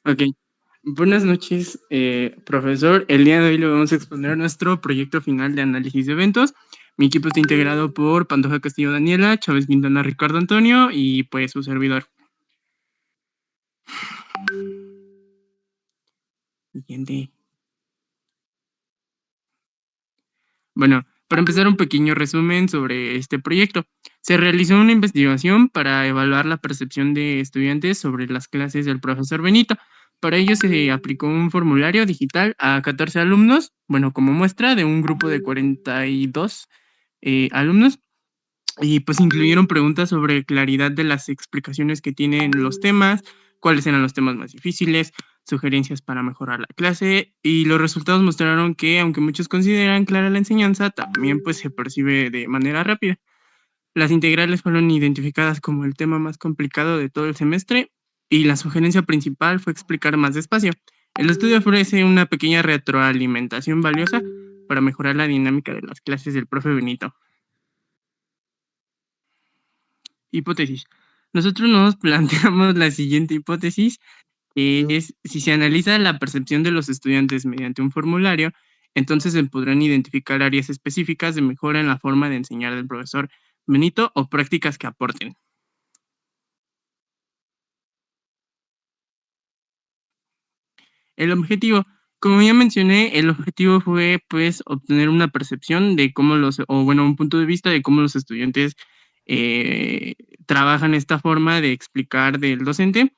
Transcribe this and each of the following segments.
Ok. Buenas noches, profesor. El día de hoy le vamos a exponer nuestro proyecto final de análisis de eventos. Mi equipo está integrado por Pantoja Castillo Daniela, Chávez Quintana Ricardo Antonio y pues su servidor. Siguiente. Bueno, para empezar un pequeño resumen sobre este proyecto. Se realizó una investigación para evaluar la percepción de estudiantes sobre las clases del profesor Benito. Para ello se aplicó un formulario digital a 14 alumnos, bueno, como muestra de un grupo de 42 alumnos, y pues incluyeron preguntas sobre claridad de las explicaciones que tienen los temas, cuáles eran los temas más difíciles, sugerencias para mejorar la clase, y los resultados mostraron que aunque muchos consideran clara la enseñanza, también pues se percibe de manera rápida. Las integrales fueron identificadas como el tema más complicado de todo el semestre y la sugerencia principal fue explicar más despacio. El estudio ofrece una pequeña retroalimentación valiosa para mejorar la dinámica de las clases del profe Benito. Hipótesis. Nosotros nos planteamos la siguiente hipótesis, que es si se analiza la percepción de los estudiantes mediante un formulario, entonces se podrán identificar áreas específicas de mejora en la forma de enseñar del profesor Benito o prácticas que aporten. El objetivo, como ya mencioné, el objetivo fue pues obtener una percepción de cómo o bueno, un punto de vista de cómo los estudiantes eh, trabajan esta forma de explicar del docente,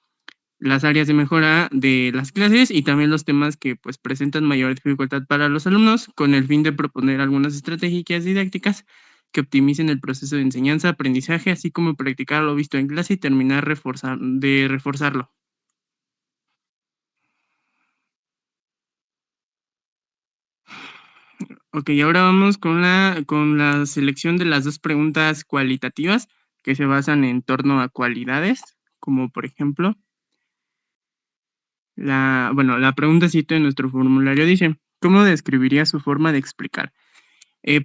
las áreas de mejora de las clases y también los temas que pues presentan mayor dificultad para los alumnos, con el fin de proponer algunas estrategias didácticas que optimicen el proceso de enseñanza-aprendizaje, así como practicar lo visto en clase y terminar de reforzarlo. Ok, ahora vamos con la selección de las dos preguntas cualitativas que se basan en torno a cualidades, como por ejemplo, la pregunta 7 de nuestro formulario dice, ¿cómo describiría su forma de explicar?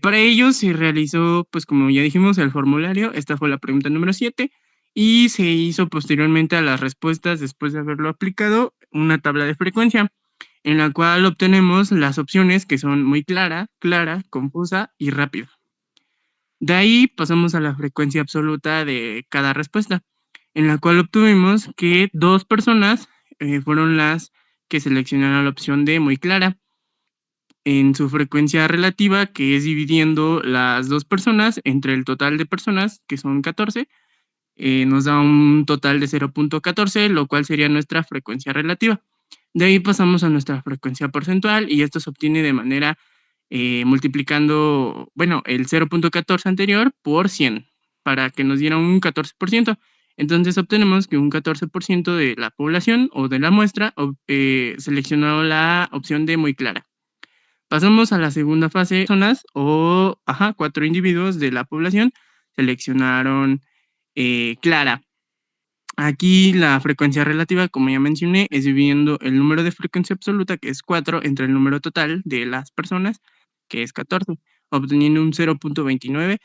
Para ello se realizó, pues como ya dijimos, el formulario, esta fue la pregunta número 7, y se hizo posteriormente a las respuestas, después de haberlo aplicado, una tabla de frecuencia, en la cual obtenemos las opciones que son muy clara, confusa y rápida. De ahí pasamos a la frecuencia absoluta de cada respuesta, en la cual obtuvimos que 2 personas fueron las que seleccionaron la opción de muy clara, en su frecuencia relativa, que es dividiendo las 2 personas entre el total de personas, que son 14, nos da un total de 0.14, lo cual sería nuestra frecuencia relativa. De ahí pasamos a nuestra frecuencia porcentual y esto se obtiene de manera multiplicando, bueno, el 0.14 anterior por 100 para que nos diera un 14%. Entonces obtenemos que un 14% de la población o de la muestra seleccionó la opción de muy clara. Pasamos a la segunda fase, personas o, 4 individuos de la población seleccionaron clara. Aquí la frecuencia relativa, como ya mencioné, es dividiendo el número de frecuencia absoluta, que es 4, entre el número total de las personas, que es 14, obteniendo un 0.29.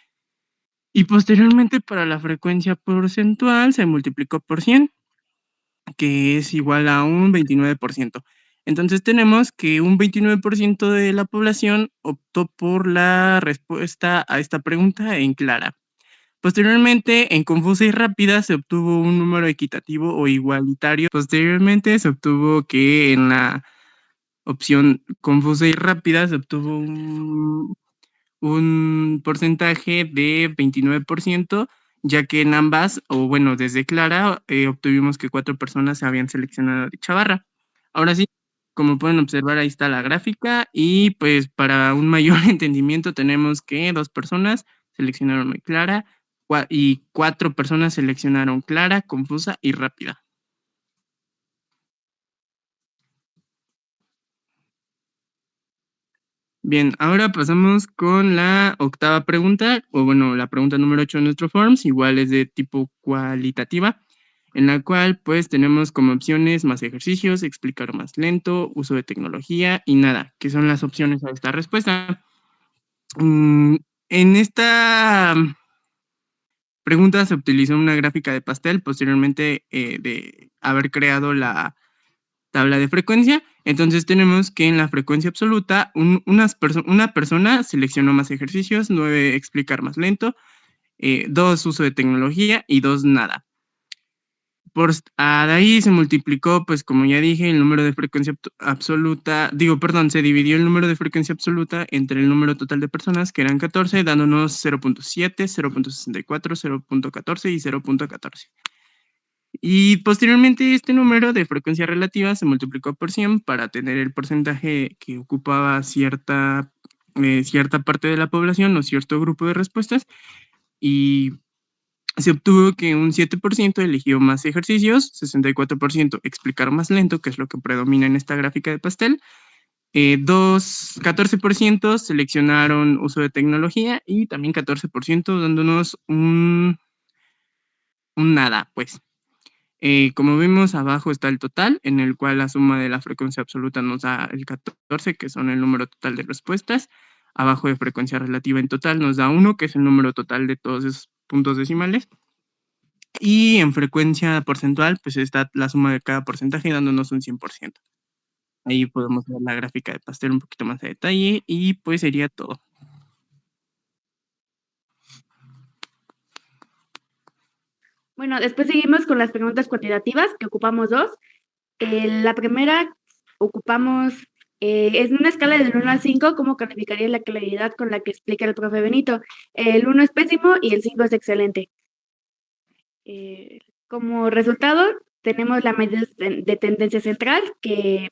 Y posteriormente para la frecuencia porcentual se multiplicó por 100, que es igual a un 29%. Entonces tenemos que un 29% de la población optó por la respuesta a esta pregunta en clara. Posteriormente, en confusa y rápida se obtuvo un número equitativo o igualitario. Posteriormente se obtuvo que en la opción confusa y rápida se obtuvo un porcentaje de 29%, ya que en ambas, o bueno, desde Clara, obtuvimos que 4 personas se habían seleccionado dicha barra. Ahora sí, como pueden observar, ahí está la gráfica y pues para un mayor entendimiento tenemos que 2 personas seleccionaron muy clara y 4 personas seleccionaron clara, confusa y rápida. Bien, ahora pasamos con la octava pregunta, o bueno, la pregunta número 8 de nuestro forms, igual es de tipo cualitativa, en la cual pues tenemos como opciones más ejercicios, explicar más lento, uso de tecnología y nada, que son las opciones a esta respuesta. En esta pregunta se utilizó una gráfica de pastel posteriormente de haber creado tabla de frecuencia. Entonces tenemos que en la frecuencia absoluta una persona seleccionó más ejercicios, 9 explicar más lento, 2 uso de tecnología y 2 nada. De ahí se multiplicó, pues como ya dije, el número de frecuencia absoluta, se dividió el número de frecuencia absoluta entre el número total de personas, que eran 14, dándonos 0.7, 0.64, 0.14 y 0.14. Y posteriormente este número de frecuencia relativa se multiplicó por 100 para tener el porcentaje que ocupaba cierta parte de la población o cierto grupo de respuestas, y se obtuvo que un 7% eligió más ejercicios, 64% explicar más lento, que es lo que predomina en esta gráfica de pastel, 14% seleccionaron uso de tecnología y también 14% dándonos un nada, pues. Como vemos, abajo está el total, en el cual la suma de la frecuencia absoluta nos da el 14, que son el número total de respuestas. Abajo de frecuencia relativa en total nos da 1, que es el número total de todos esos puntos decimales. Y en frecuencia porcentual, pues está la suma de cada porcentaje dándonos un 100%. Ahí podemos ver la gráfica de pastel un poquito más a detalle y pues sería todo. Bueno, después seguimos con las preguntas cuantitativas, que ocupamos dos. La primera ocupamos, es una escala del 1 al 5, ¿cómo calificaría la claridad con la que explica el profe Benito? El 1 es pésimo y el 5 es excelente. Como resultado, tenemos la media de tendencia central, que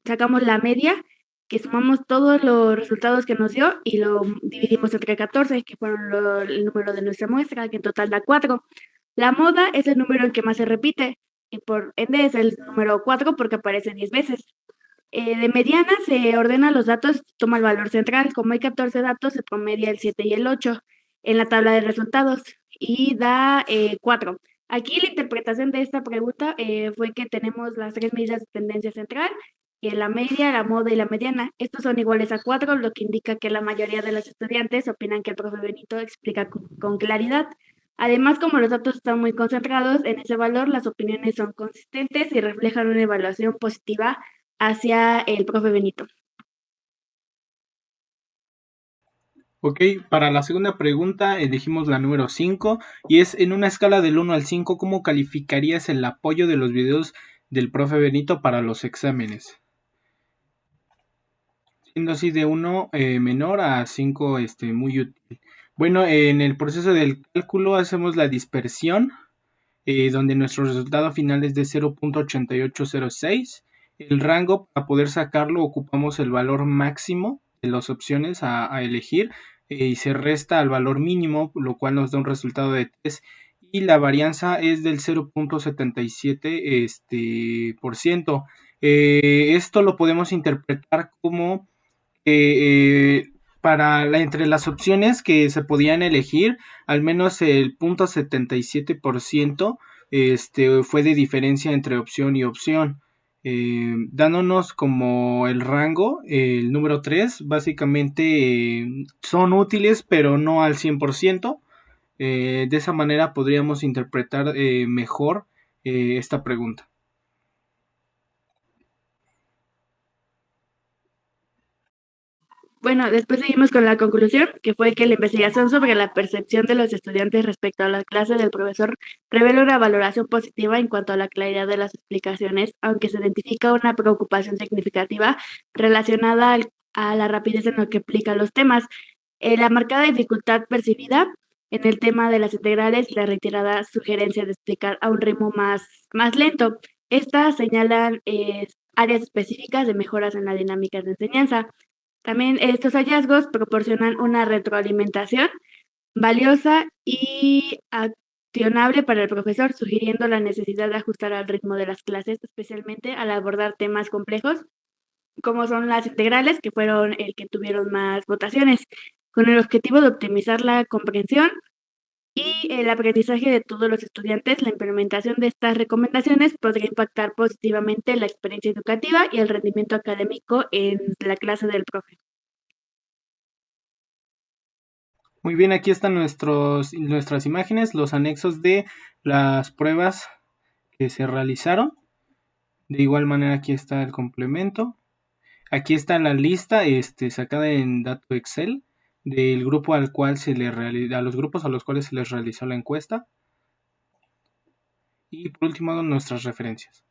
sacamos la media, que sumamos todos los resultados que nos dio y lo dividimos entre 14, que fueron el número de nuestra muestra, que en total da 4. La moda es el número en que más se repite, y por ende es el número 4 porque aparece 10 veces. De mediana se ordena los datos, toma el valor central. Como hay 14 datos, se promedia el 7 y el 8 en la tabla de resultados y da 4. Aquí la interpretación de esta pregunta fue que tenemos las tres medidas de tendencia central, la media, la moda y la mediana. Estos son iguales a 4, lo que indica que la mayoría de los estudiantes opinan que el profe Benito explica con claridad. Además, como los datos están muy concentrados en ese valor, las opiniones son consistentes y reflejan una evaluación positiva hacia el profe Benito. Ok, para la segunda pregunta elegimos la número 5 y es en una escala del 1 al 5, ¿cómo calificarías el apoyo de los videos del profe Benito para los exámenes? Siendo así de 1 menor a 5 muy útil. Bueno, en el proceso del cálculo hacemos la dispersión, donde nuestro resultado final es de 0.8806. El rango, para poder sacarlo, ocupamos el valor máximo de las opciones a elegir y se resta al valor mínimo, lo cual nos da un resultado de 3. Y la varianza es del 0.77 por ciento. Esto lo podemos interpretar como entre las opciones que se podían elegir, al menos el 0.77% fue de diferencia entre opción y opción, dándonos como el rango, el número 3, básicamente son útiles pero no al 100%. De esa manera podríamos interpretar mejor esta pregunta. Bueno, después seguimos con la conclusión, que fue que la investigación sobre la percepción de los estudiantes respecto a la clase del profesor revela una valoración positiva en cuanto a la claridad de las explicaciones, aunque se identifica una preocupación significativa relacionada a la rapidez en la que explica los temas. La marcada dificultad percibida en el tema de las integrales y la reiterada sugerencia de explicar a un ritmo más lento. Estas señalan áreas específicas de mejoras en la dinámica de enseñanza. También estos hallazgos proporcionan una retroalimentación valiosa y accionable para el profesor, sugiriendo la necesidad de ajustar al ritmo de las clases, especialmente al abordar temas complejos como son las integrales, que fueron el que tuvieron más votaciones, con el objetivo de optimizar la comprensión y el aprendizaje de todos los estudiantes. La implementación de estas recomendaciones podría impactar positivamente la experiencia educativa y el rendimiento académico en la clase del profe. Muy bien, aquí están nuestras imágenes, los anexos de las pruebas que se realizaron. De igual manera aquí está el complemento. Aquí está la lista sacada en dato Excel del grupo al cual a los grupos a los cuales se les realizó la encuesta. Y por último nuestras referencias.